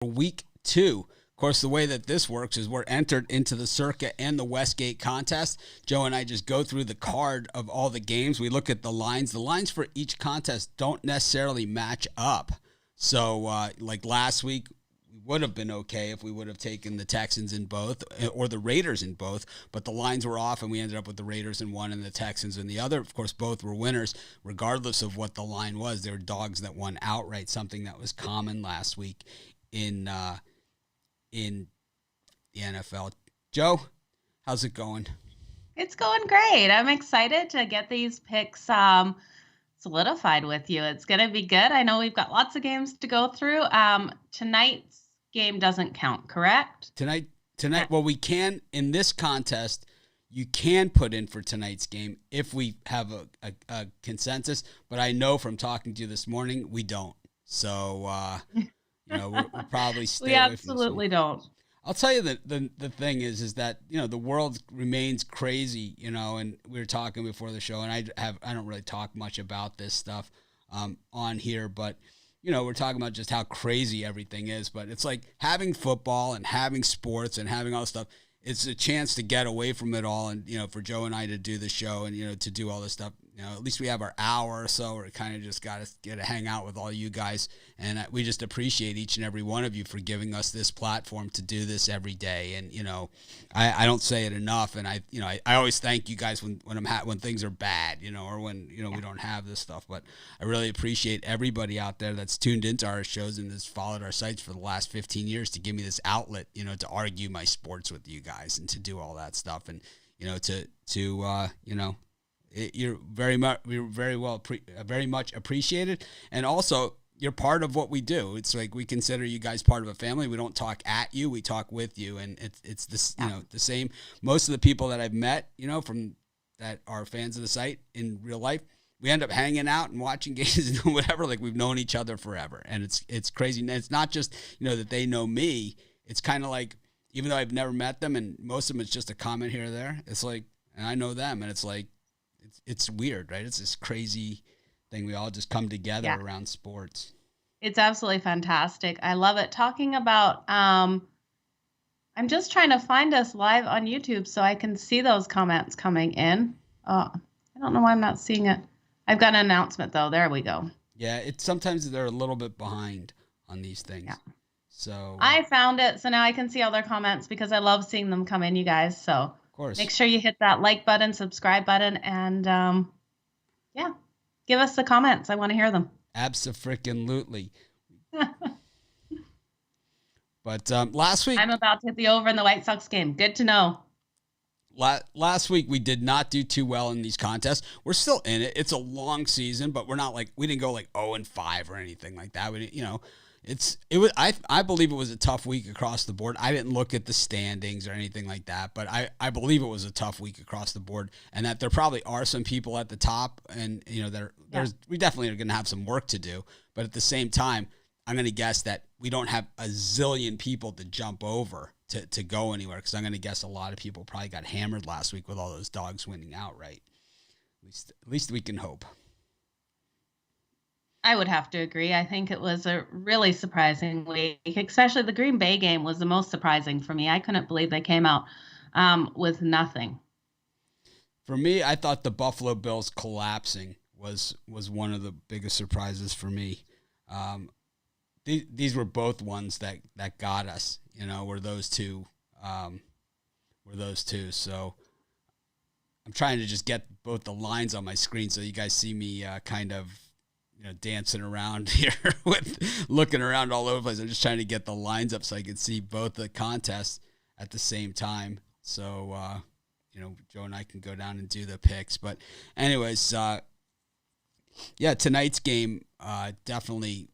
week 2. Of course, the way that this works is we're entered into the Circa and the Westgate contest. Joe and I just go through the card of all the games. We look at the lines. The lines for each contest don't necessarily match up. So, like last week, we would have been okay if we would have taken the Texans in both or the Raiders in both, but the lines were off and we ended up with the Raiders in one and the Texans in the other. Of course, both were winners, regardless of what the line was. They were dogs that won outright, something that was common last week in the NFL. Joe, how's it going? It's going great. I'm excited to get these picks solidified with you. It's going to be good. I know we've got lots of games to go through. Tonight's game doesn't count, correct? Tonight. Well, we can, in this contest, you can put in for tonight's game if we have a consensus, but I know from talking to you this morning, we don't. So, we'll probably stay we away absolutely from don't. I'll tell you that the thing is that, the world remains crazy, and we were talking before the show, and I don't really talk much about this stuff on here, but, we're talking about just how crazy everything is. But it's like having football and having sports and having all this stuff. It's a chance to get away from it all. And, for Joe and I to do the show and, to do all this stuff, at least we have our hour or so where it kind of just got to get to hang out with all you guys. And we just appreciate each and every one of you for giving us this platform to do this every day. And, I don't say it enough. And I always thank you guys when things are bad, or when, we don't have this stuff. But I really appreciate everybody out there that's tuned into our shows and has followed our sites for the last 15 years to give me this outlet, to argue my sports with you guys and to do all that stuff. And, you're very much appreciated, and also you're part of what we do. It's like we consider you guys part of a family. We don't talk at you, we talk with you, and it's this the same. Most of the people that I've met, from that are fans of the site in real life, we end up hanging out and watching games and whatever. Like we've known each other forever, and it's crazy. And it's not just that they know me. It's kind of like, even though I've never met them, and most of them it's just a comment here or there. It's like, and I know them, and it's like. It's weird, right? It's this crazy thing. We all just come together around sports. It's absolutely fantastic. I love it. Talking about, I'm just trying to find us live on YouTube so I can see those comments coming in. I don't know why I'm not seeing it. I've got an announcement though. There we go. Yeah, sometimes they're a little bit behind on these things. Yeah. So I found it, so now I can see all their comments because I love seeing them come in, you guys. So. Make sure you hit that like button, subscribe button, and give us the comments. I want to hear them. Abso-freaking-lutely. But last week... I'm about to hit the over in the White Sox game. Good to know. Last week, we did not do too well in these contests. We're still in it. It's a long season, but we're not we didn't go 0-5 or anything like that. We didn't, I believe it was a tough week across the board. I didn't look at the standings or anything like that, but I believe it was a tough week across the board, and that there probably are some people at the top, and we definitely are going to have some work to do. But at the same time, I'm going to guess that we don't have a zillion people to jump over to go anywhere, because I'm going to guess a lot of people probably got hammered last week with all those dogs winning outright. At least we can hope. I would have to agree. I think it was a really surprising week, especially the Green Bay game was the most surprising for me. I couldn't believe they came out with nothing. For me, I thought the Buffalo Bills collapsing was one of the biggest surprises for me. These were both ones that got us, were those two. So I'm trying to just get both the lines on my screen so you guys see me kind of, dancing around here with looking around all over the place. I'm just trying to get the lines up so I can see both the contests at the same time. So, Joe and I can go down and do the picks. But anyways, tonight's game, definitely,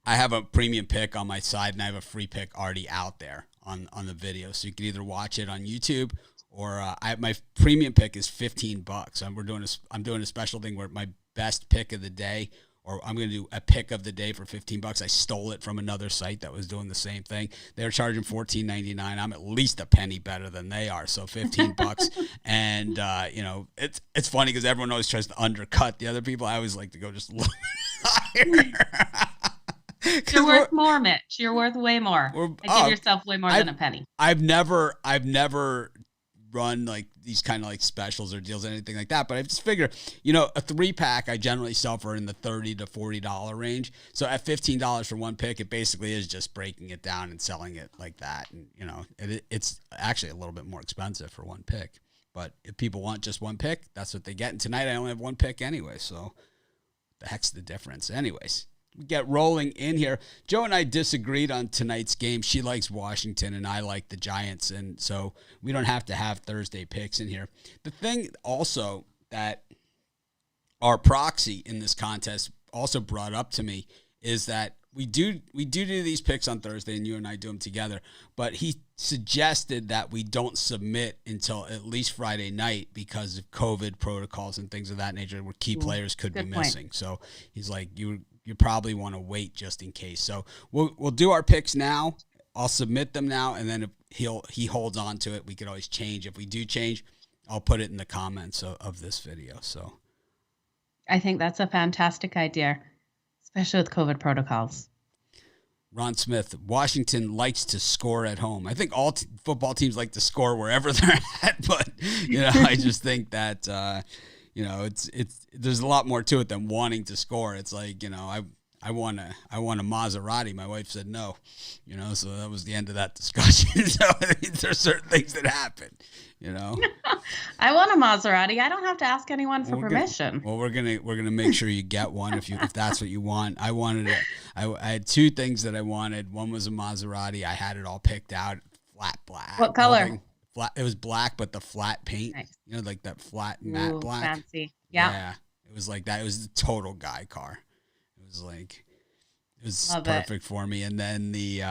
I have a premium pick on my side and I have a free pick already out there on the video. So you can either watch it on YouTube or my premium pick is $15. I'm doing a special thing where my best pick of the day, or I'm going to do a pick of the day for $15. I stole it from another site that was doing the same thing. They're charging $14.99. I'm at least a penny better than they are, so $15. And it's funny because everyone always tries to undercut the other people. I always like to go just a little higher. You're worth more, Mitch. You're worth way more. Give yourself way more than a penny. I've never run like these kind of like specials or deals, anything like that. But I just figure, a 3-pack I generally sell for in the $30 to $40 range. So at $15 for one pick, it basically is just breaking it down and selling it like that. And it's actually a little bit more expensive for one pick. But if people want just one pick, that's what they get. And tonight I only have one pick anyway. So the heck's the difference? Anyways, we get rolling in here. Joe and I disagreed on tonight's game. She likes Washington and I like the Giants. And so we don't have to have Thursday picks in here. The thing also that our proxy in this contest also brought up to me is that we do these picks on Thursday, and you and I do them together. But he suggested that we don't submit until at least Friday night because of COVID protocols and things of that nature, where key players could be missing. So he's like, you probably want to wait just in case. So we'll do our picks now. I'll submit them now, and then if he holds on to it, we could always change. If we do change, I'll put it in the comments of this video. So I think that's a fantastic idea, especially with COVID protocols. Ron Smith, Washington likes to score at home. I think all football teams like to score wherever they're at, but I just think that it's there's a lot more to it than wanting to score. It's like, I want a Maserati. My wife said no, so that was the end of that discussion. So there's certain things that happen, I want a Maserati. I don't have to ask anyone for permission. We're gonna make sure you get one if that's what you want. I wanted it. I had two things that I wanted. One was a Maserati. I had it all picked out, flat black. What color? Flat. It was black, but the flat paint. Nice. Like that flat matte black. Fancy. Yeah. Yeah. It was like that. It was the total guy car. It was Love perfect for me. And then the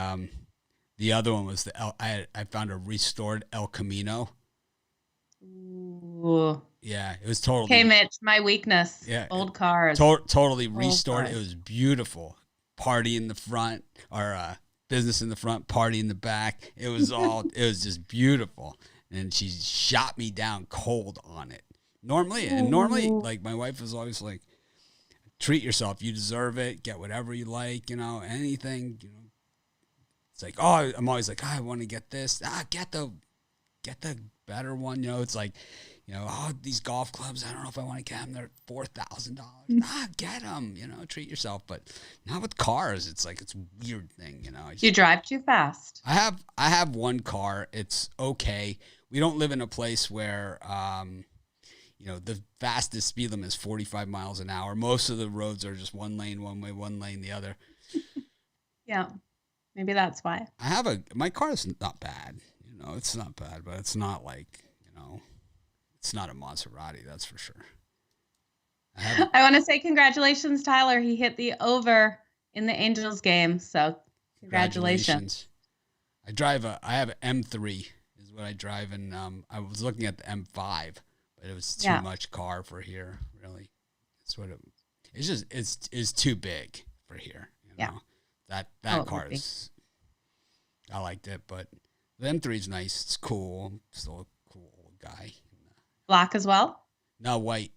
other one was I found a restored El Camino. Ooh. Yeah, it was totally. Okay, Mitch, my weakness. Yeah, old cars. Totally restored. Cars. It was beautiful. Party in the front, or business in the front, party in the back. It was just beautiful. And she shot me down cold on it. Normally, like my wife was always like, treat yourself. You deserve it. Get whatever you like, anything, It's like, oh, I'm always like, I want to get this. Get the better one. It's like, these golf clubs, I don't know if I want to get them. They're $4,000. Get them, treat yourself. But not with cars. It's like, it's a weird thing, You drive too fast. I have one car. It's okay. We don't live in a place where, the fastest speed limit is 45 miles an hour. Most of the roads are just one lane, one way, one lane, the other. Yeah. Maybe that's why. My car is not bad. It's not bad, but it's not like, it's not a Maserati, that's for sure. I want to say congratulations, Tyler. He hit the over in the Angels game. So congratulations. I have an M3 is what I drive. And I was looking at the M5, but it was too much car for here. Really. It's too big for here. That car is, I liked it, but the M3 is nice. It's cool. I'm still a cool old guy. Black as well? No, white.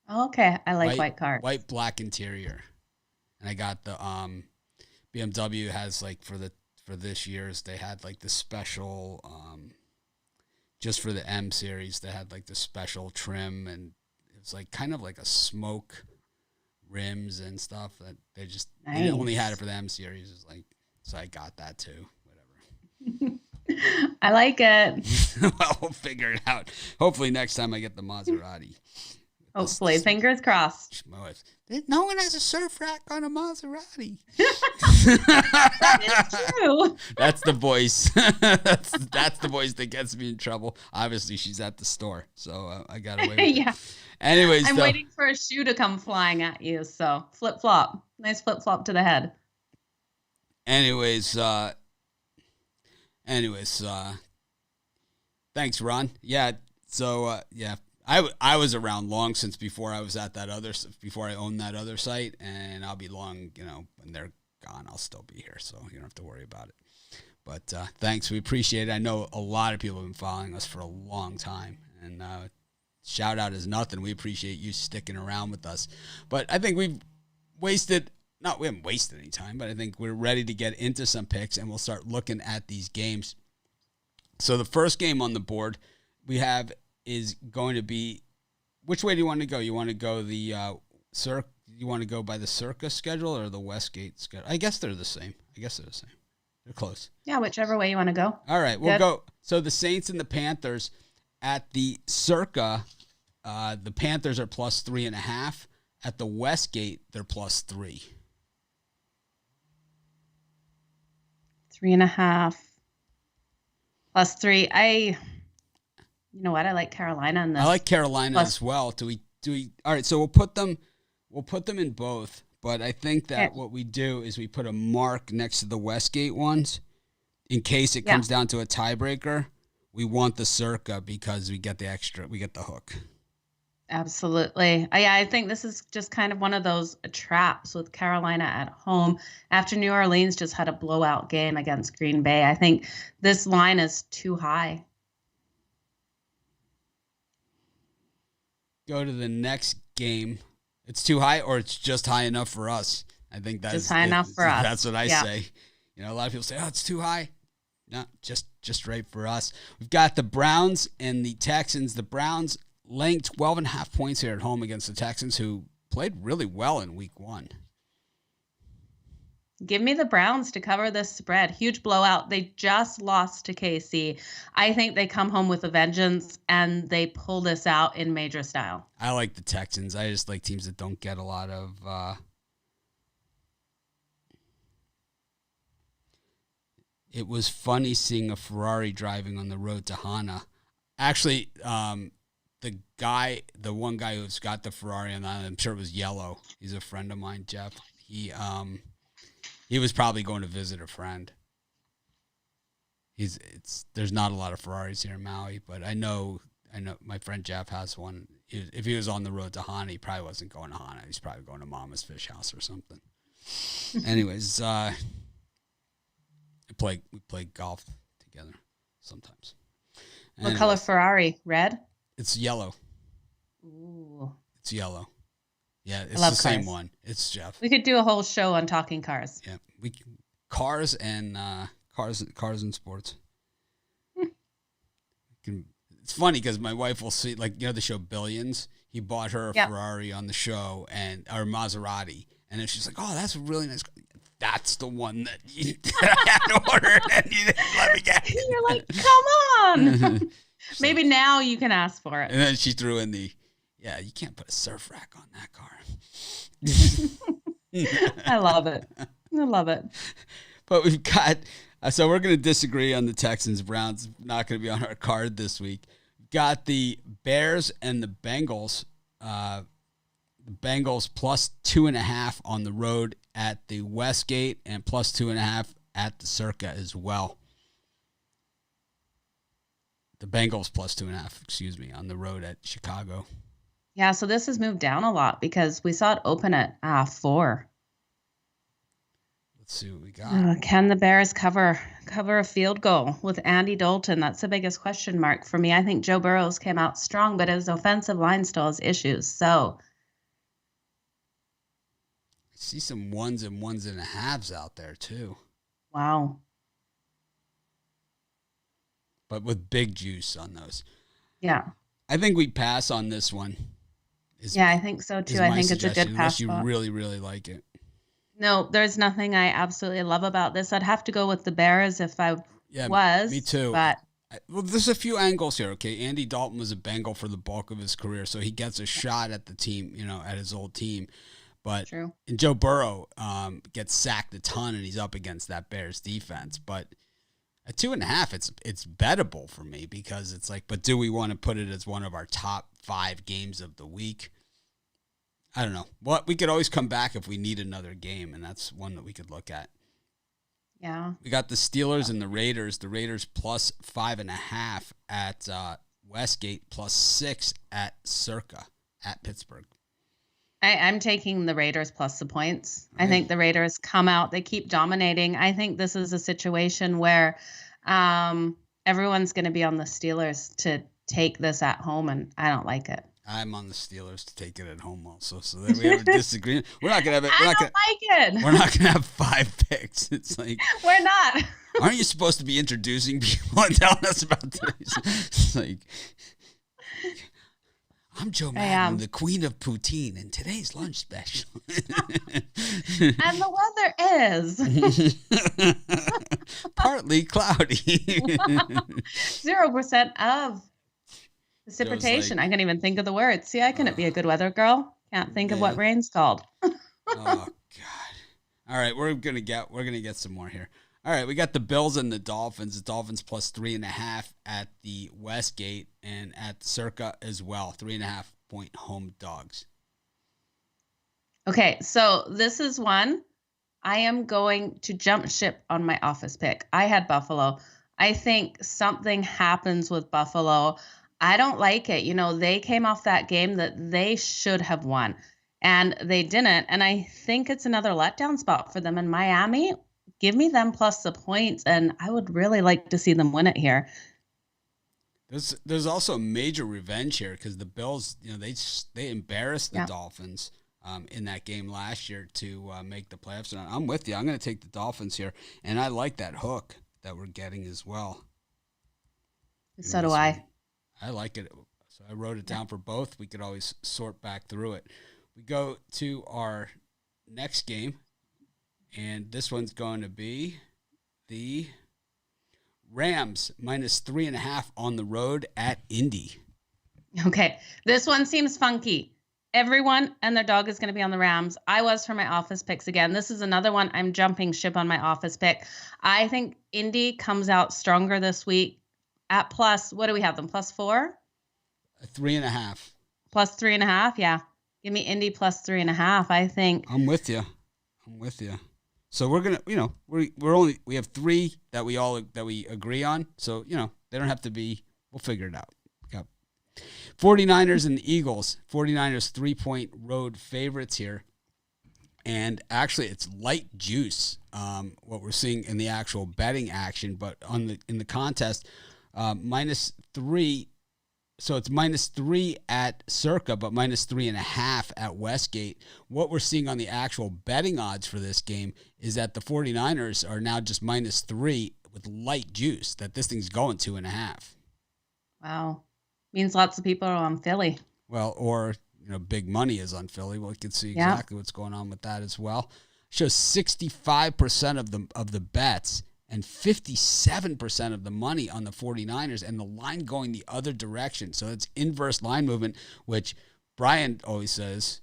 Oh, okay. I like white cars. White, black interior. And I got the BMW has like for this year's, they had like the special just for the M series, they had like the special trim, and it was like kind of like a smoke rims and stuff that they only had it for the M series. It's like, so I got that too. Whatever. I like it. Well, we'll figure it out. Hopefully next time I get the Maserati. Hopefully, fingers crossed. No one has a surf rack on a Maserati. That is true. That's the voice. That's the voice that gets me in trouble. Obviously, she's at the store, so I got away with it. Anyways, I'm waiting for a shoe to come flying at you. So flip flop, nice flip flop to the head. Anyways, thanks, Ron. Yeah. So I was around long since before I was at before I owned that other site, and I'll be long, when they're gone, I'll still be here, so you don't have to worry about it. But thanks, we appreciate it. I know a lot of people have been following us for a long time, and shout out is nothing. We appreciate you sticking around with us. But I think we've wasted we haven't wasted any time, but I think we're ready to get into some picks, and we'll start looking at these games. So the first game on the board we have is going to be, which way do you want to go? You want to go the Circa? You want to go by the Circa schedule or the Westgate schedule? I guess they're the same. They're close. Yeah, whichever way you want to go. All right, we'll go. So the Saints and the Panthers at the Circa, the Panthers are plus 3.5. At the Westgate, they're plus 3. 3.5 plus 3. You know what? I like Carolina in this. I like Carolina as well. Do we? All right, so we'll put them in both. But I think that what we do is we put a mark next to the Westgate ones in case it comes down to a tiebreaker. We want the Circa because we get the hook. Absolutely. I think this is just kind of one of those traps with Carolina at home after New Orleans just had a blowout game against Green Bay. I think this line is too high. Go to the next game. It's too high, or it's just high enough for us. I think that's just high enough for us. That's what I say. You know, a lot of people say, "Oh, it's too high." No, just right for us. We've got the Browns and the Texans. The Browns laying 12.5 points here at home against the Texans, who played really well in Week 1. Give me the Browns to cover this spread. Huge blowout. They just lost to KC. I think they come home with a vengeance, and they pull this out in major style. I like the Texans. I just like teams that don't get a lot of It was funny seeing a Ferrari driving on the road to Hana. Actually, the one guy who's got the Ferrari on that, I'm sure it was yellow. He's a friend of mine, Jeff. He was probably going to visit a friend. There's not a lot of Ferraris here in Maui, but I know my friend Jeff has one. If he was on the road to Hana, he probably wasn't going to Hana. He's probably going to Mama's Fish House or something. Anyways, we play golf together sometimes. What color Ferrari? Red? It's yellow. Ooh. It's yellow. Yeah, it's the same one. It's Jeff. We could do a whole show on talking cars. Yeah, cars and sports. It's funny because my wife will see, like, you know, the show Billions. He bought her a Ferrari on the show or Maserati, and then she's like, "Oh, that's a really nice car." That's the one that I had to order, and you didn't let me get. You're like, come on. Maybe now you can ask for it. And then she threw in you can't put a surf rack on that car. I love it. But we've got, so we're going to disagree on the Texans. Browns not going to be on our card this week. We've got the Bears and the Bengals. The Bengals plus 2.5 on the road at the Westgate and plus 2.5 at the Circa as well. The Bengals plus 2.5, on the road at Chicago. Yeah, so this has moved down a lot because we saw it open at 4. Let's see what we got. Can the Bears cover a field goal with Andy Dalton? That's the biggest question mark for me. I think Joe Burrows came out strong, but his offensive line still has issues. So I see some 1s and 1.5s out there too. Wow. But with big juice on those. Yeah. I think we pass on this one. I think so too. I think it's a good pass. Unless you really, really like it. No, there's nothing I absolutely love about this. I'd have to go with the Bears if I was. Me too. But there's a few angles here, okay? Andy Dalton was a Bengal for the bulk of his career, so he gets a shot at the team, at his old team. But True. And Joe Burrow gets sacked a ton, and he's up against that Bears defense. But at 2.5, it's bettable for me because it's like, but do we want to put it as one of our top 5 games of the week? I don't know. We could always come back if we need another game, and that's one that we could look at. Yeah. We got the Steelers and the Raiders. The Raiders plus 5.5 at Westgate, plus 6 at Circa at Pittsburgh. I'm taking the Raiders plus the points. Right. I think the Raiders come out. They keep dominating. I think this is a situation where everyone's going to be on the Steelers to take this at home, and I don't like it. I'm on the Steelers to take it at home also. So then we have a disagreement. We're not gonna have it. I don't like it. We're not gonna have 5 picks. It's like we're not. Aren't you supposed to be introducing people and telling us about this? It's like I'm Joe Madden, the queen of poutine, and today's lunch special. And the weather is partly cloudy. 0% of precipitation. I can't even think of the words. See, I couldn't be a good weather girl. Can't think of what rain's called. Oh God! All right, we're gonna get some more here. All right, we got the Bills and the Dolphins. The Dolphins plus 3.5 at the Westgate and at Circa as well. 3.5-point home dogs. Okay, so this is one. I am going to jump ship on my office pick. I had Buffalo. I think something happens with Buffalo. I don't like it. You know, they came off that game that they should have won, and they didn't. And I think it's another letdown spot for them in Miami. Give me them plus the points, and I would really like to see them win it here. There's also a major revenge here because the Bills, you know, they embarrassed the Dolphins in that game last year to make the playoffs. And I'm with you. I'm going to take the Dolphins here, and I like that hook that we're getting as well. So do I. I like it. So I wrote it down for both. We could always sort back through it. We go to our next game. And this one's going to be the Rams minus 3.5 on the road at Indy. Okay. This one seems funky. Everyone and their dog is going to be on the Rams. I was for my office picks again. This is another one. I'm jumping ship on my office pick. I think Indy comes out stronger this week at plus, what do we have them? Plus 4? 3.5. Plus 3.5. Yeah. Give me Indy plus 3.5. I think. I'm with you. So we're gonna, you know, we have 3 that we agree on. So you know they don't have to be. We'll figure it out. Yep. 49ers and the Eagles. 49ers 3-point road favorites here, and actually it's light juice. What we're seeing in the actual betting action, but in the contest, -3. So it's -3 at Circa, but -3.5 at Westgate. What we're seeing on the actual betting odds for this game is that the 49ers are now just -3 with light juice, that this thing's going 2.5. Wow. Means lots of people are on Philly. Well, or, you know, big money is on Philly. Well, you can see exactly what's going on with that as well. Shows 65% of the bets and 57% of the money on the 49ers, and the line going the other direction. So it's inverse line movement, which Brian always says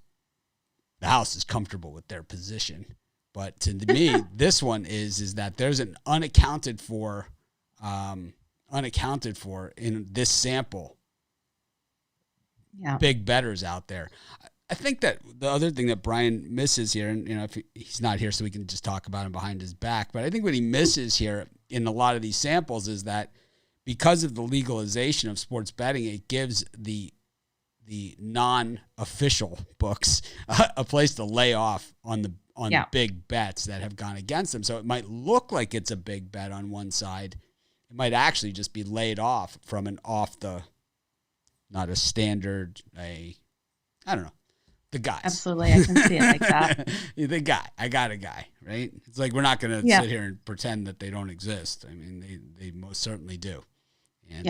the house is comfortable with their position. But to me, this one is that there's an unaccounted for in this sample big bettors out there. I think that the other thing that Brian misses here, and you know, if he's not here, so we can just talk about him behind his back, but I think what he misses here in a lot of these samples is that because of the legalization of sports betting, it gives the non-official books a place to lay off on big bets that have gone against them. So it might look like it's a big bet on one side. It might actually just be laid off from not a standard, I don't know. The guys. Absolutely. I can see it like that. The guy. I got a guy, right? It's like we're not going to sit here and pretend that they don't exist. I mean, they most certainly do. And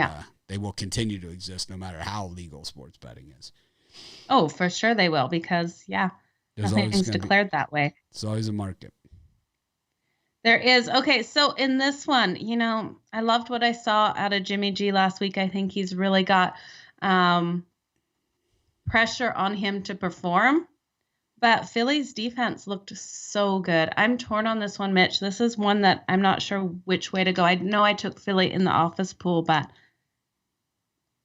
they will continue to exist no matter how legal sports betting is. Oh, for sure they will, because, nothing's declared that way. It's always a market. There is. Okay, so in this one, you know, I loved what I saw out of Jimmy G last week. I think he's really got pressure on him to perform, but Philly's defense looked so good. I'm torn on this one, Mitch. This is one that I'm not sure which way to go. I know I took Philly in the office pool, but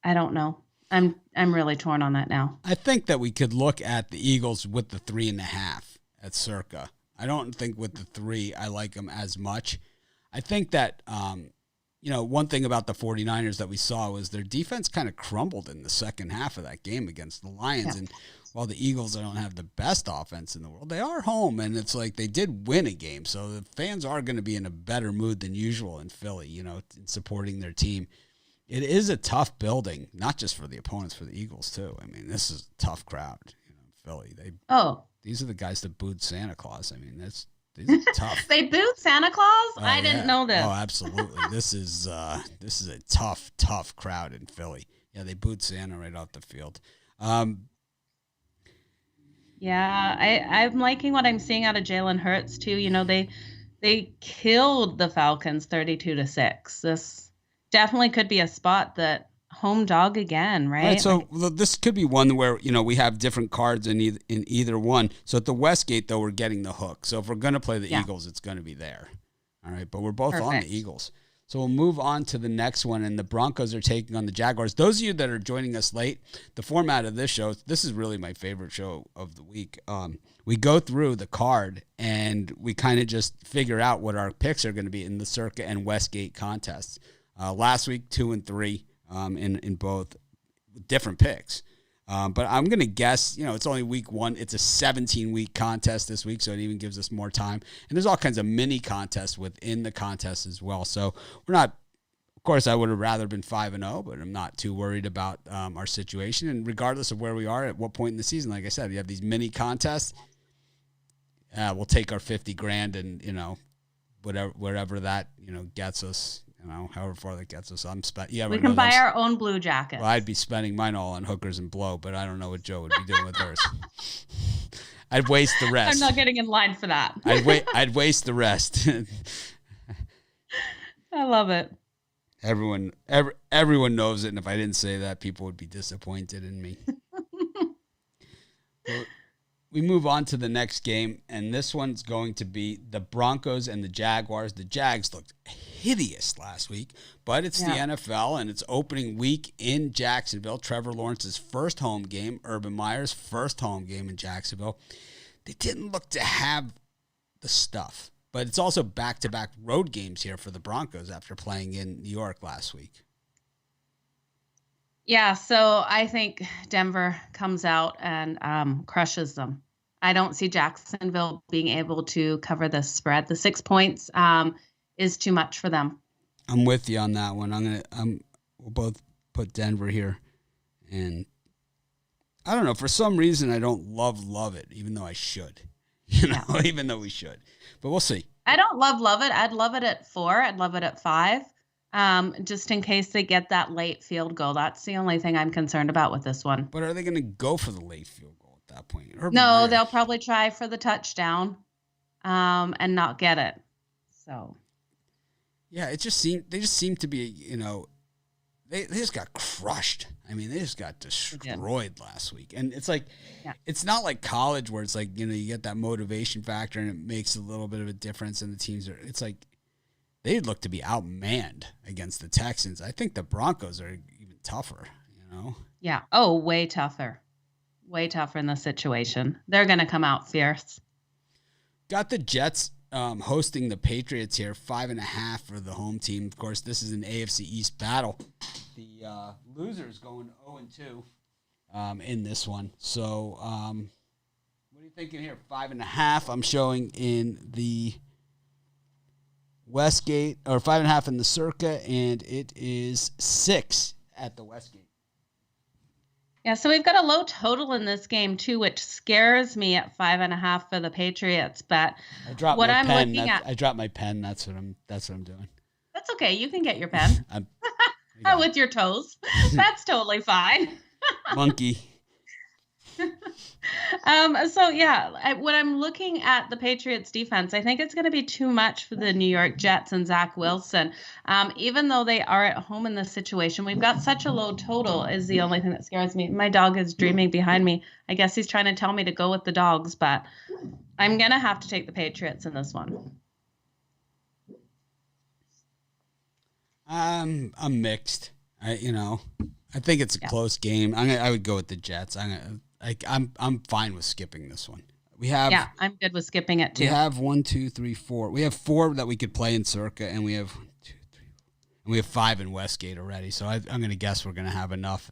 I don't know. I'm really torn on that now. I think that we could look at the Eagles with the 3.5 at Circa. I don't think with the 3 I like them as much. I think that you know, one thing about the 49ers that we saw was their defense kind of crumbled in the second half of that game against the Lions. And while the Eagles don't have the best offense in the world, they are home, and it's like they did win a game. So the fans are going to be in a better mood than usual in Philly, you know, in supporting their team. It is a tough building, not just for the opponents, for the Eagles too. I mean, this is a tough crowd. Philly. These are the guys that booed Santa Claus. I mean, these are tough. They booed Santa Claus? I didn't know this. Oh, absolutely. This is a tough crowd in Philly. Yeah, they booed Santa right off the field. Yeah, I'm liking what I'm seeing out of Jalen Hurts too. You know, they killed the Falcons 32-6. This definitely could be a spot that home dog again, right? So this could be one where, we have different cards in either one. So at the Westgate, though, we're getting the hook. So if we're going to play the Eagles, it's going to be there. All right, but we're both on the Eagles. So we'll move on to the next one, and the Broncos are taking on the Jaguars. Those of you that are joining us late, the format of this show, this is really my favorite show of the week. We go through the card, and we kind of just figure out what our picks are going to be in the Circa and Westgate contests. Last week, 2 and 3 in both different picks. But I'm going to guess, it's only week 1. It's a 17-week contest this week, so it even gives us more time. And there's all kinds of mini contests within the contest as well. So we're not, of course, I would have rather been 5-0, but I'm not too worried about our situation. And regardless of where we are at what point in the season, like I said, you have these mini contests. We'll take our $50,000 and, wherever that, gets us. However far that gets us. We can buy our own blue jackets. Well, I'd be spending mine all on hookers and blow, but I don't know what Joe would be doing with hers. I'd waste the rest. I'm not getting in line for that. I'd waste the rest. I love it. Everyone knows it, and if I didn't say that, people would be disappointed in me. We move on to the next game, and this one's going to be the Broncos and the Jaguars. The Jags looked hideous last week, but it's the NFL, and it's opening week in Jacksonville. Trevor Lawrence's first home game, Urban Meyer's first home game in Jacksonville. They didn't look to have the stuff, but it's also back-to-back road games here for the Broncos after playing in New York last week. Yeah, so I think Denver comes out and crushes them. I don't see Jacksonville being able to cover the spread. The 6 points is too much for them. I'm with you on that one. We'll both put Denver here, and I don't know. For some reason, I don't love it, even though I should. Even though we should, but we'll see. I don't love it. I'd love it at 4. I'd love it at 5. Just in case they get that late field goal. That's the only thing I'm concerned about with this one. But are they going to go for the late field goal at that point? No, they'll probably try for the touchdown, and not get it. So. Yeah, they just seem to be, they just got crushed. I mean, they just got destroyed last week. And it's like, it's not like college where it's like, you get that motivation factor and it makes a little bit of a difference in the teams. It's like, they look to be outmanned against the Texans. I think the Broncos are even tougher, Yeah. Oh, way tougher. Way tougher in this situation. They're going to come out fierce. Got the Jets hosting the Patriots here, 5.5 for the home team. Of course, this is an AFC East battle. The losers going 0-2 in this one. So what are you thinking here? 5.5 I'm showing in the Westgate, or 5.5 in the Circa, and it is 6 at the Westgate. Yeah, so we've got a low total in this game too, which scares me at 5.5 for the Patriots. But I dropped my pen. That's what I'm doing. That's okay. You can get your pen. With your toes. That's totally fine. Monkey. When I'm looking at the Patriots defense, I think it's going to be too much for the New York Jets and Zach Wilson. Even though they are at home in this situation, we've got such a low total is the only thing that scares me. My dog is dreaming behind me. I guess he's trying to tell me to go with the dogs, but I'm going to have to take the Patriots in this one. I'm mixed. I think it's a close game. I would go with the Jets. I'm fine with skipping this one. I'm good with skipping it too. We have 1, 2, 3, 4. We have 4 that we could play in Circa, and we have 1, 2, 3, 4. And we have 5 in Westgate already. So I'm going to guess we're going to have enough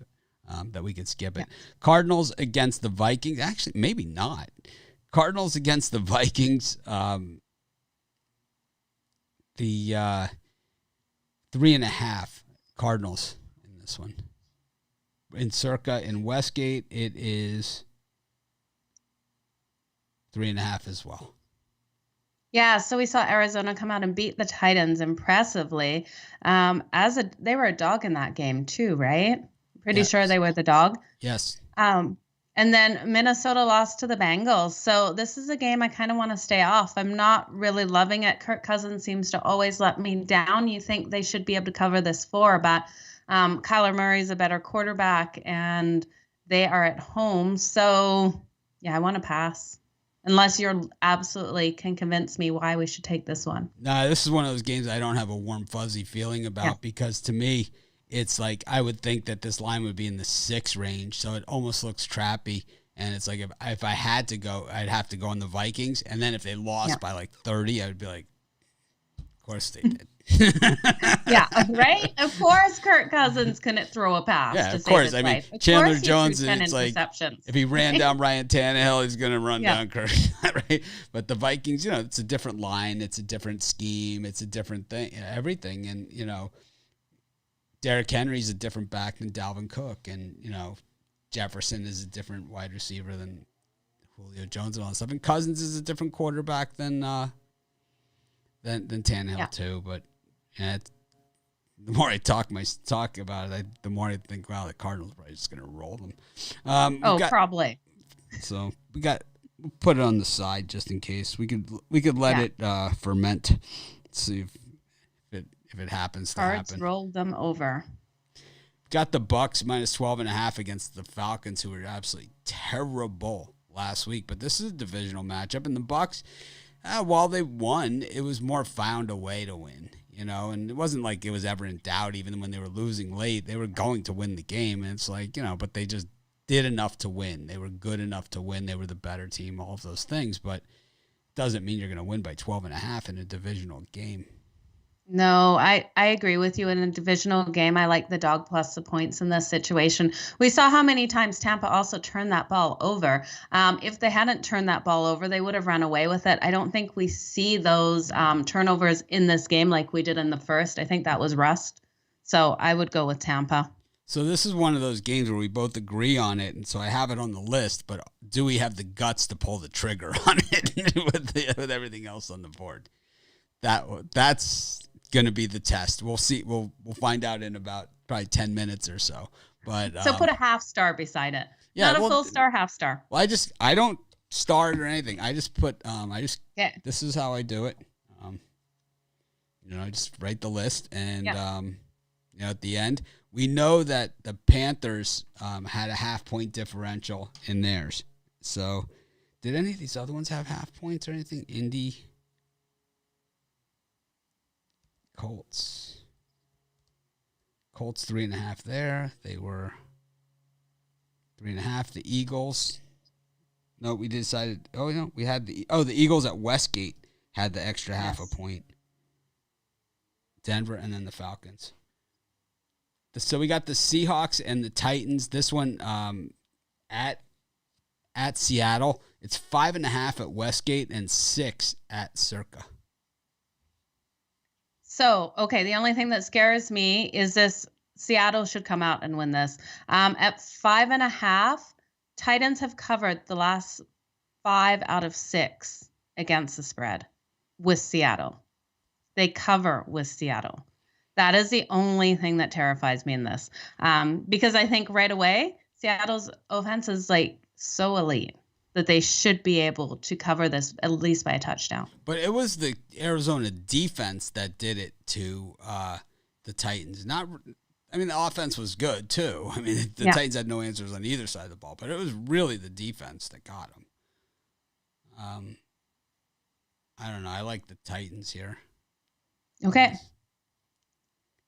that we could skip it. Cardinals against the Vikings. Actually, maybe not. Cardinals against the Vikings. The 3.5 Cardinals this one. In Circa, in Westgate, it is 3.5 as well. Yeah, so we saw Arizona come out and beat the Titans impressively. They were a dog in that game too, right? Pretty sure they were the dog. Yes. And then Minnesota lost to the Bengals. So this is a game I kind of want to stay off. I'm not really loving it. Kirk Cousins seems to always let me down. You think they should be able to cover this 4, but Kyler Murray's a better quarterback, and they are at home. So, yeah, I want to pass. Unless you absolutely can convince me why we should take this one. No, this is one of those games I don't have a warm, fuzzy feeling about because to me, it's like I would think that this line would be in the 6 range. So it almost looks trappy. And it's like if I had to go, I'd have to go on the Vikings. And then if they lost by like 30, I would be like, of course they did. Yeah, right? Of course Kirk Cousins couldn't throw a pass. Yeah, of course. I mean, Chandler Jones, it's like, if he ran down Ryan Tannehill, he's going to run down Kirk, right? But the Vikings, it's a different line. It's a different scheme. It's a different thing, everything. And, Derrick Henry's a different back than Dalvin Cook. And, Jefferson is a different wide receiver than Julio Jones and all that stuff. And Cousins is a different quarterback than Tannehill too. But the more I talk about it, the more I think, wow, the Cardinals are probably just going to roll them. Probably. So we'll put it on the side just in case. We could let it ferment. See if it happens to Cards happen. rolled them over. Got the Bucks minus 12.5 against the Falcons, who were absolutely terrible last week. But this is a divisional matchup, and the Bucks, while they won, it was more found a way to win. And it wasn't like it was ever in doubt. Even when they were losing late, they were going to win the game. And it's like, but they just did enough to win. They were good enough to win. They were the better team, all of those things. But it doesn't mean you're going to win by 12.5 in a divisional game. No, I agree with you. In a divisional game, I like the dog plus the points in this situation. We saw how many times Tampa also turned that ball over. If they hadn't turned that ball over, they would have run away with it. I don't think we see those turnovers in this game like we did in the first. I think that was rust. So I would go with Tampa. So this is one of those games where we both agree on it, and so I have it on the list, but do we have the guts to pull the trigger on it with everything else on the board? That's going to be the test. We'll see. We'll find out in about probably 10 minutes or so. But so put a half star beside it. Yeah, not a full star, half star. Well, I don't star it or anything. I just put this is how I do it. I just write the list and at the end we know that the Panthers had a 0.5 point differential in theirs. So did any of these other ones have 0.5 points or anything? Indy, Colts 3.5 there. They were 3.5. The Eagles. No, we decided. Oh, we had the Eagles at Westgate had the extra 0.5 point. Denver and then the Falcons. So we got the Seahawks and the Titans. This one at Seattle. It's 5.5 at Westgate and 6 at Circa. So, okay, the only thing that scares me is this. Seattle should come out and win this. At 5.5, Titans have covered the last 5 out of 6 against the spread with Seattle. They cover with Seattle. That is the only thing that terrifies me in this. Because I think right away, Seattle's offense is like so elite that they should be able to cover this at least by a touchdown. But it was the Arizona defense that did it to the Titans. The offense was good too. I mean, the Titans had no answers on either side of the ball, but it was really the defense that got them. I don't know. I like the Titans here. Okay.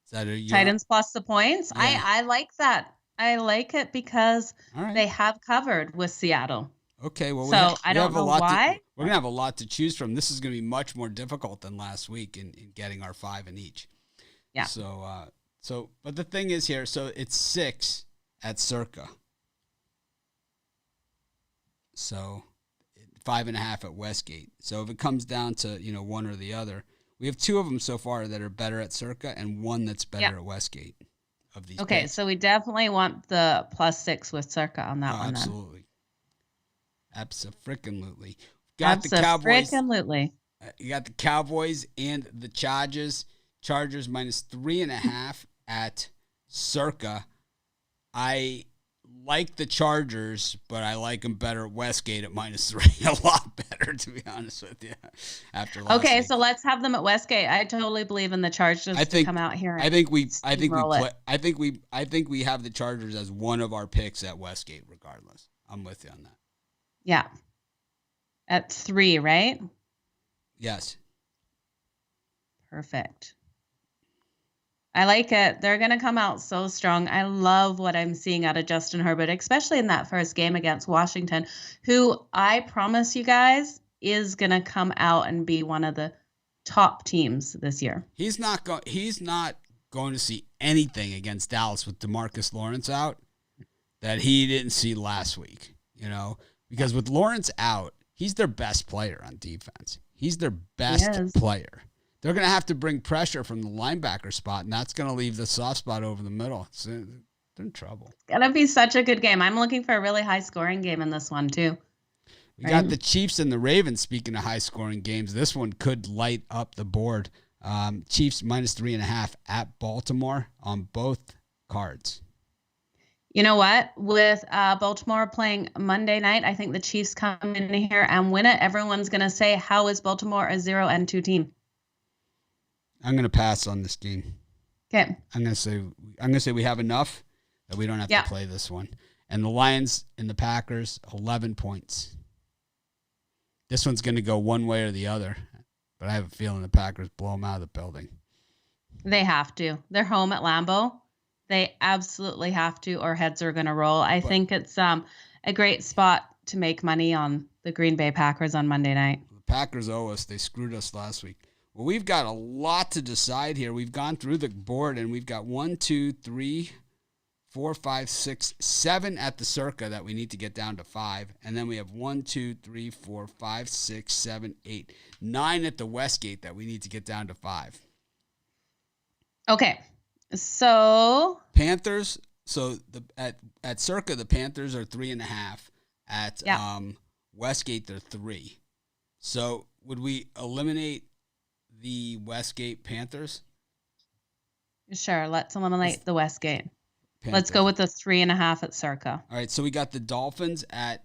Is that Titans plus the points? Yeah. I like that. I like it because they have covered with Seattle. Okay, well, I don't know why. We're going to have a lot to choose from. This is going to be much more difficult than last week in getting our 5 in each. Yeah. So, but the thing is here, so it's 6 at Circa. So 5.5 at Westgate. So if it comes down to, one or the other, we have 2 of them so far that are better at Circa and 1 that's better at Westgate. of these Okay, picks. so we definitely want the +6 with Circa on that one. Absolutely. Abso-freaking-lutely. Got the Cowboys. You got the Cowboys and the Chargers. Chargers -3.5 at Circa. I like the Chargers, but I like them better at Westgate at -3. A lot better, to be honest with you. After last week. So let's have them at Westgate. I totally believe in the Chargers to come out here. I think we have the Chargers as one of our picks at Westgate. Regardless, I'm with you on that. Yeah. At 3, right? Yes. Perfect. I like it. They're going to come out so strong. I love what I'm seeing out of Justin Herbert, especially in that first game against Washington, who I promise you guys is going to come out and be one of the top teams this year. He's not going to see anything against Dallas with DeMarcus Lawrence out that he didn't see last week, because with Lawrence out, he's their best player on defense. He's their best player. They're going to have to bring pressure from the linebacker spot, and that's going to leave the soft spot over the middle. They're in trouble. It's going to be such a good game. I'm looking for a really high-scoring game in this one, too. We got the Chiefs and the Ravens. Speaking of high-scoring games, this one could light up the board. Chiefs -3.5 at Baltimore on both cards. You know what? With Baltimore playing Monday night, I think the Chiefs come in here and win it. Everyone's going to say, how is Baltimore a 0-2 team? I'm going to pass on this game. Okay. I'm going to say we have enough that we don't have to play this one. And the Lions and the Packers, 11 points. This one's going to go one way or the other, but I have a feeling the Packers blow them out of the building. They have to. They're home at Lambeau. They absolutely have to, or heads are going to roll. I think it's a great spot to make money on the Green Bay Packers on Monday night. The Packers owe us. They screwed us last week. Well, we've got a lot to decide here. We've gone through the board, and we've got 1, 2, 3, 4, 5, 6, 7 at the Circa that we need to get down to 5. And then we have 1, 2, 3, 4, 5, 6, 7, 8, 9 at the Westgate that we need to get down to 5. Okay. So Panthers. So at Circa, the Panthers are 3.5. At Westgate, they're 3. So would we eliminate the Westgate Panthers? Sure. Let's eliminate the Westgate. Panthers. Let's go with the 3.5 at Circa. All right. So we got the Dolphins at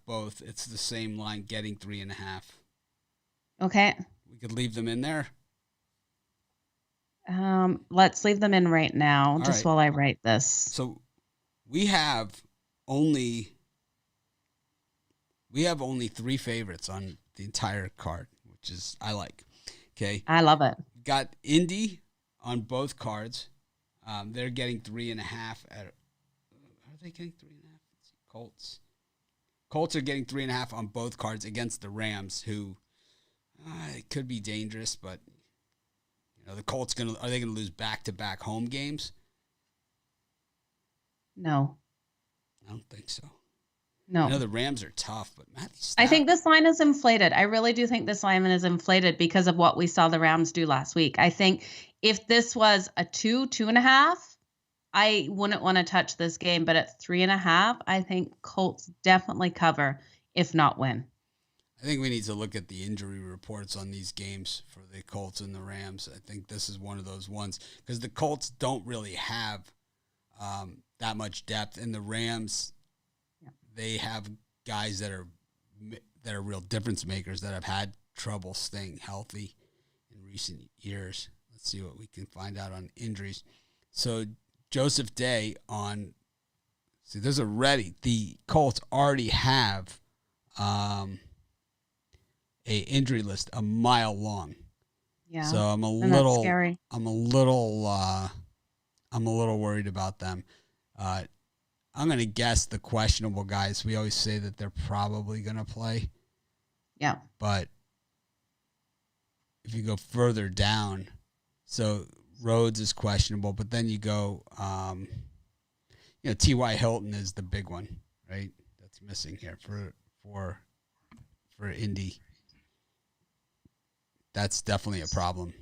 both. It's the same line, getting 3.5. Okay. We could leave them in there. Let's leave them in right now, while I write this. So we have only 3 favorites on the entire card, which is I like. Okay. I love it. Got Indy on both cards. They're getting 3.5 at. Are they getting 3.5? Let's see. Colts are getting 3.5 on both cards against the Rams, who it could be dangerous, but the Colts are they gonna lose back-to-back home games? No. I don't think so. No. I know the Rams are tough, but I think this line is inflated. I really do think this line is inflated because of what we saw the Rams do last week. I think if this was a 2.5, I wouldn't want to touch this game. But at 3.5, I think Colts definitely cover, if not win. I think we need to look at the injury reports on these games for the Colts and the Rams. I think this is one of those ones because the Colts don't really have that much depth, and the Rams, they have guys that are real difference makers that have had trouble staying healthy in recent years. Let's see what we can find out on injuries. So Joseph Day the Colts already have a injury list a mile long. Yeah. So I'm a little scary. I'm a little worried about them. I'm going to guess the questionable guys. We always say that they're probably going to play. Yeah. But if you go further down, so Rhodes is questionable, but then you go, T.Y. Hilton is the big one, right? That's missing here for Indy. That's definitely a problem.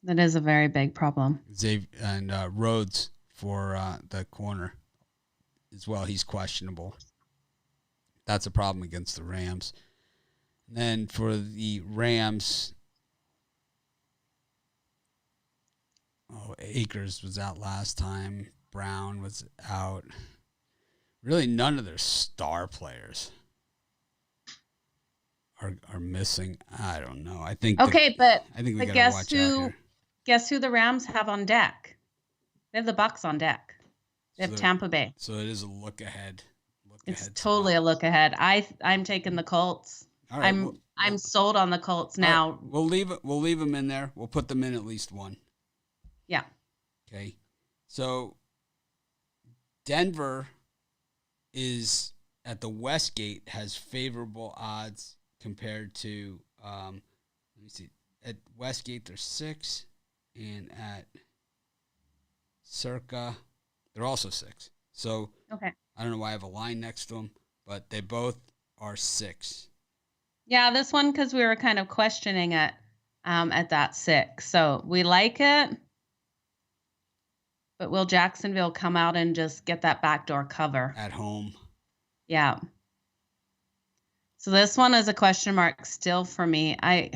That is a very big problem. And Rhodes for the corner as well. He's questionable. That's a problem against the Rams. And then for the Rams, Akers was out last time. Brown was out. Really, none of their star players are missing. I don't know. I think okay, but I think we gotta watch out here. Guess who the Rams have on deck? They have the Bucs on deck. They have Tampa Bay. So it is a look ahead. It's totally a look ahead. I'm taking the Colts. All right, I'm sold on the Colts now. Right, we'll leave them in there. We'll put them in at least one. Yeah. Okay. So Denver is at the Westgate, has favorable odds compared to let me see. At Westgate they're 6, and at Circa they're also 6. So okay. I don't know why I have a line next to them, but they both are 6. Yeah, this one because we were kind of questioning it at that 6. So we like it, but will Jacksonville come out and just get that backdoor cover at home? Yeah. So this one is a question mark still for me. I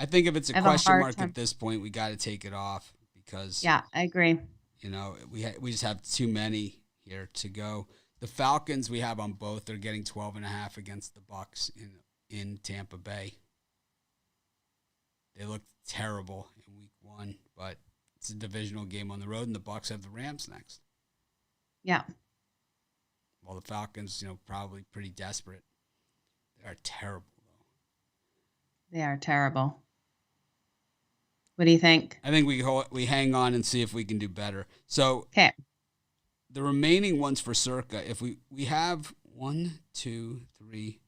think if it's a question mark at this point, we got to take it off because yeah, I agree. You know, we just have too many here to go. The Falcons we have on both. They're getting 12.5 against the Bucs in Tampa Bay. They looked terrible in week 1, but it's a divisional game on the road, and the Bucs have the Rams next. Yeah. Well, the Falcons, probably pretty desperate. They are terrible, though. They are terrible. What do you think? I think we hang on and see if we can do better. So, okay. The remaining ones for Circa, if we have 1, 2, 3.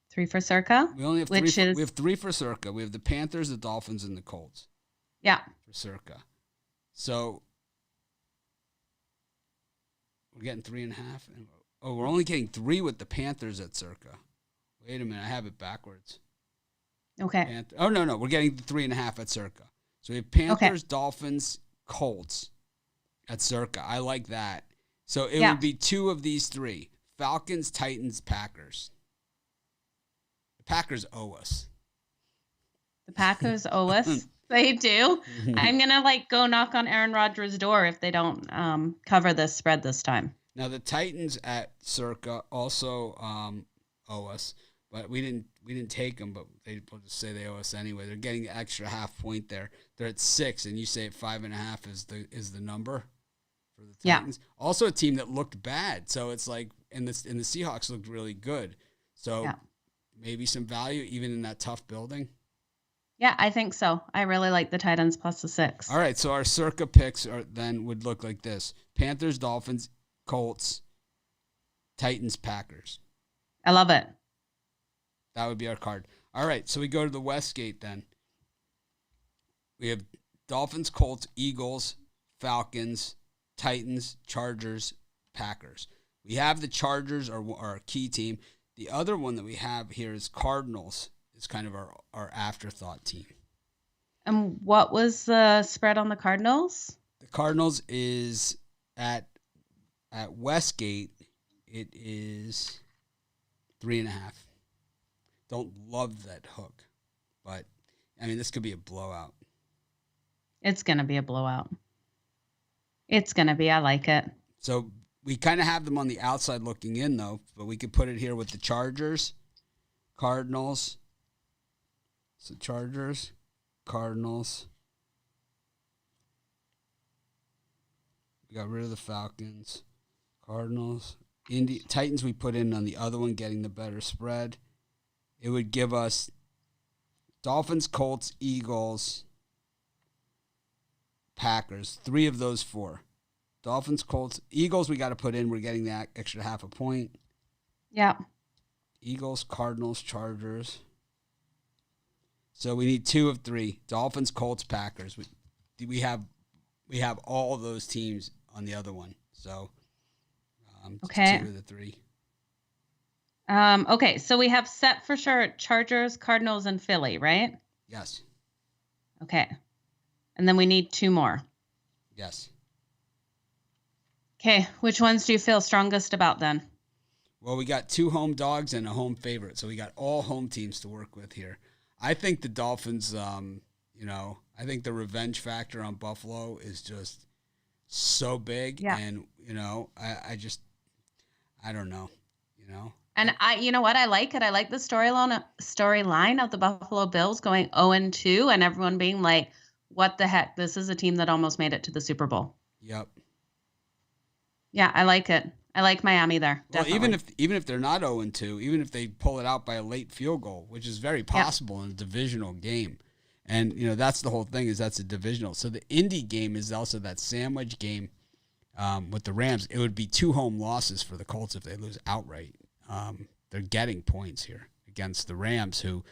3 for Circa? We only have 3. We have 3 for Circa. We have the Panthers, the Dolphins, and the Colts. Yeah. For Circa. So we're getting 3.5. Oh, we're only getting 3 with the Panthers at Circa. Wait a minute, I have it backwards. Okay. No, we're getting 3.5 at Circa. So we have Panthers, Dolphins, Colts at Circa. I like that. So it would be 2 of these 3. Falcons, Titans, Packers. The Packers owe us. The Packers owe us? They do? I'm going to go knock on Aaron Rodgers' door if they don't cover this spread this time. Now the Titans at Circa also owe us, but we didn't take them, but we'll just say they owe us anyway. They're getting an extra half point there. They're at 6, and you say at 5.5 is the number for the Titans. Yeah. Also a team that looked bad, so it's like and the Seahawks looked really good. So maybe some value even in that tough building. Yeah, I think so. I really like the Titans plus the 6. All right, so our Circa picks would look like this: Panthers, Dolphins, Colts, Titans, Packers. I love it. That would be our card. All right, so we go to the Westgate then. We have Dolphins, Colts, Eagles, Falcons, Titans, Chargers, Packers. We have the Chargers, our key team. The other one that we have here is Cardinals. It's kind of our afterthought team. And what was the spread on the Cardinals? The Cardinals is at Westgate. It is 3.5. Don't love that hook, but I mean this could be a blowout. It's gonna be a blowout. It's gonna be. I like it. So we kind of have them on the outside looking in though, but we could put it here with the Chargers, Cardinals. So Chargers, Cardinals. We got rid of the Falcons, Cardinals, Titans. We put in on the other one, getting the better spread. It would give us Dolphins, Colts, Eagles, Packers. 3 of those 4. Dolphins, Colts, Eagles. We got to put in. We're getting that extra half a point. Yeah. Eagles, Cardinals, Chargers. So we need 2 of 3. Dolphins, Colts, Packers. We have all of those teams on the other one. So okay. 2 of the 3. Okay, so we have set for sure Chargers, Cardinals, and Philly, right? Yes. Okay. And then we need 2 more. Yes. Okay. Which ones do you feel strongest about then? Well, we got 2 home dogs and a home favorite, so we got all home teams to work with here. I think the Dolphins, I think the revenge factor on Buffalo is just so big, and I don't know, And you know what? I like it. I like the storyline of the Buffalo Bills going 0-2 and everyone being like, what the heck? This is a team that almost made it to the Super Bowl. Yep. Yeah, I like it. I like Miami there. Well, definitely. even if they're not 0-2, even if they pull it out by a late field goal, which is very possible in a divisional game. And, that's the whole thing, is that's a divisional. So the Indy game is also that sandwich game with the Rams. It would be 2 home losses for the Colts if they lose outright. They're getting points here against the Rams, who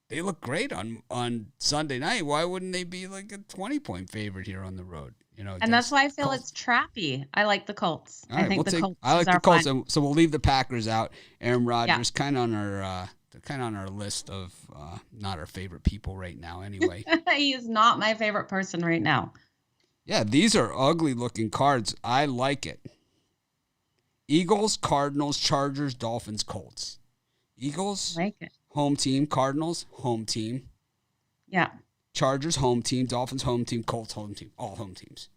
they look great on Sunday night. Why wouldn't they be like a 20-point favorite here on the road? And that's why I feel Colts. It's trappy. I like the Colts. All right, I think the Colts. I like the Colts, so we'll leave the Packers out. Aaron Rodgers, Yeah. kind of on our list of not our favorite people right now. Anyway, he's not my favorite person right now. Yeah, these are ugly looking cards. I like it. Eagles, Cardinals, Chargers, Dolphins, Colts. Eagles, I like it. Home team. Cardinals, home team. Yeah. Chargers, home team. Dolphins, home team. Colts, home team. All home teams.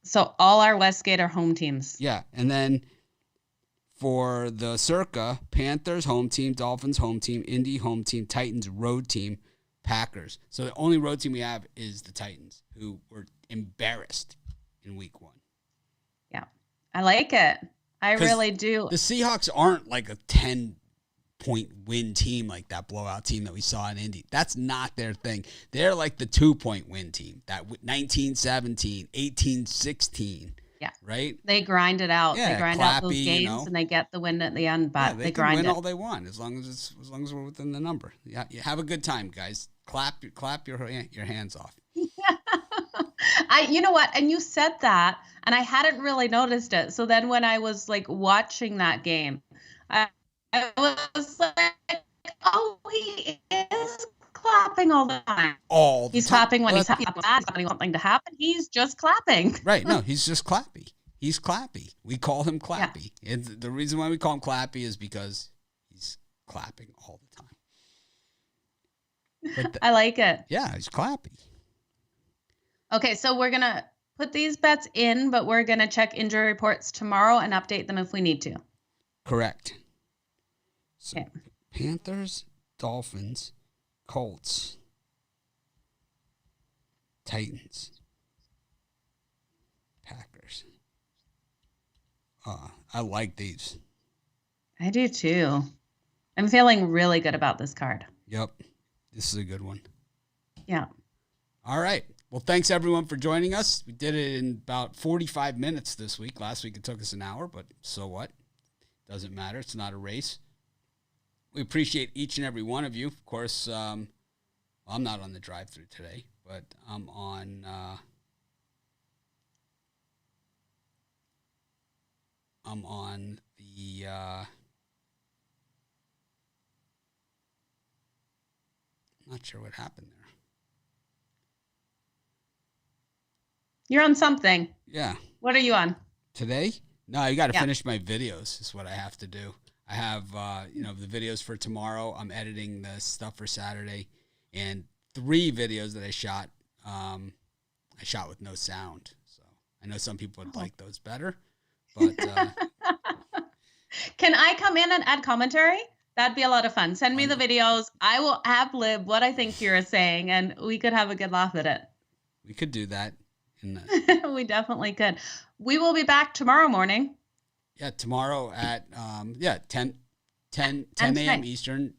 So all our Westgate are home teams. Yeah, and then for the Circa, Panthers, home team. Dolphins, home team. Indy, home team. Titans, road team. Packers. So the only road team we have is the Titans, who were embarrassed in week 1. Yeah, I like it. I really do. The Seahawks aren't like a 10-point win team like that blowout team that we saw in Indy. That's not their thing. They're like the 2-point win team, that 19-17, 18-16. Yeah. Right? They grind it out. Yeah, they grind out those games and they get the win at the end, but they grind can win it. all they want as long as we're within the number. Yeah, you have a good time, guys. Clap your hands off. You know what? And you said that, and I hadn't really noticed it. So then when I was like watching that game, I was like, oh, he is clapping all the time. He's clapping when he's happy. He's wanting something to happen. He's just clapping. Right. No, he's just clappy. He's clappy. We call him Clappy. Yeah. And the reason why we call him Clappy is because he's clapping all the time. I like it. Yeah, he's Clappy. Okay, so we're going to put these bets in, but we're going to check injury reports tomorrow and update them if we need to. Correct. So Panthers, Dolphins, Colts, Titans, Packers. I like these. I do too. I'm feeling really good about this card. Yep. This is a good one. Yeah. All right. Well, thanks everyone for joining us. We did it in about 45 minutes this week. Last week it took us an hour, but so what? Doesn't matter. It's not a race. We appreciate each and every one of you. Of course, I'm not on the drive-thru today, but I'm on the I'm not sure what happened there. You're on something. Yeah. What are you on? Today? No, you got to finish my videos is what I have to do. I have, the videos for tomorrow. I'm editing the stuff for Saturday. And 3 videos that I shot with no sound. So I know some people would like those better. But Can I come in and add commentary? That'd be a lot of fun. Send me the videos. I will ad-lib what I think you're saying, and we could have a good laugh at it. We could do that. We definitely could. We will be back tomorrow morning. Yeah, tomorrow at 10 a.m. Eastern.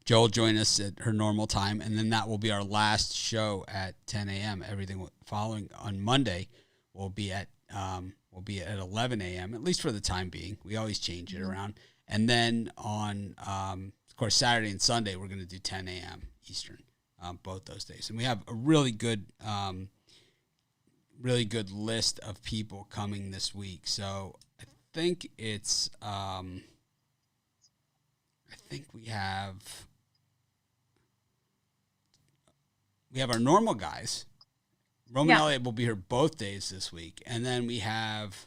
Jo will join us at her normal time, and then that will be our last show at 10 a.m. Everything following on Monday will be at 11 a.m. at least for the time being. We always change it around, and then on of course Saturday and Sunday we're going to do 10 a.m. Eastern. Both those days. And we have a really good list of people coming this week. So I think it's, I think we have we have our normal guys. Roman Elliott will be here both days this week. And then we have,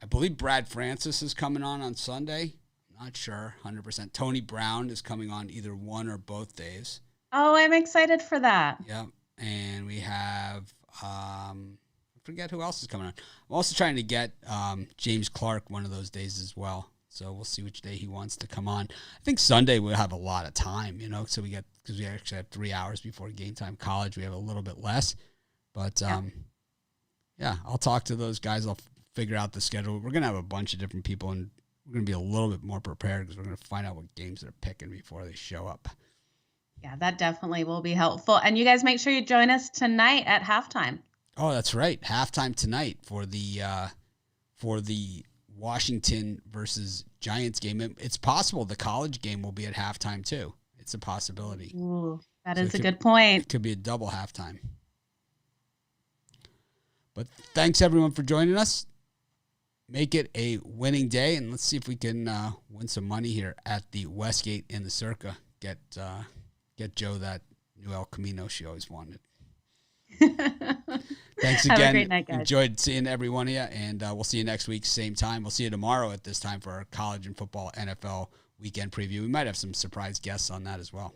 I believe Brad Francis is coming on Sunday. Not sure, 100%. Tony Brown is coming on either one or both days. Oh, I'm excited for that. Yep. And we have, I forget who else is coming on. I'm also trying to get James Clark one of those days as well. So we'll see which day he wants to come on. I think Sunday we'll have a lot of time, so because we actually have 3 hours before game time. College, we have a little bit less. But, I'll talk to those guys. I'll figure out the schedule. We're going to have a bunch of different people, and we're going to be a little bit more prepared because we're going to find out what games they're picking before they show up. Yeah, that definitely will be helpful. And you guys make sure you join us tonight at halftime. Oh, that's right. Halftime tonight for the Washington versus Giants game. It's possible the college game will be at halftime too. It's a possibility. Ooh, that is a good point. It could be a double halftime. But thanks, everyone, for joining us. Make it a winning day, and let's see if we can win some money here at the Westgate in the Circa. Get Joe that new El Camino she always wanted. Thanks again. Have a great night, guys. Enjoyed seeing every one of you, and we'll see you next week, same time. We'll see you tomorrow at this time for our college and football NFL weekend preview. We might have some surprise guests on that as well.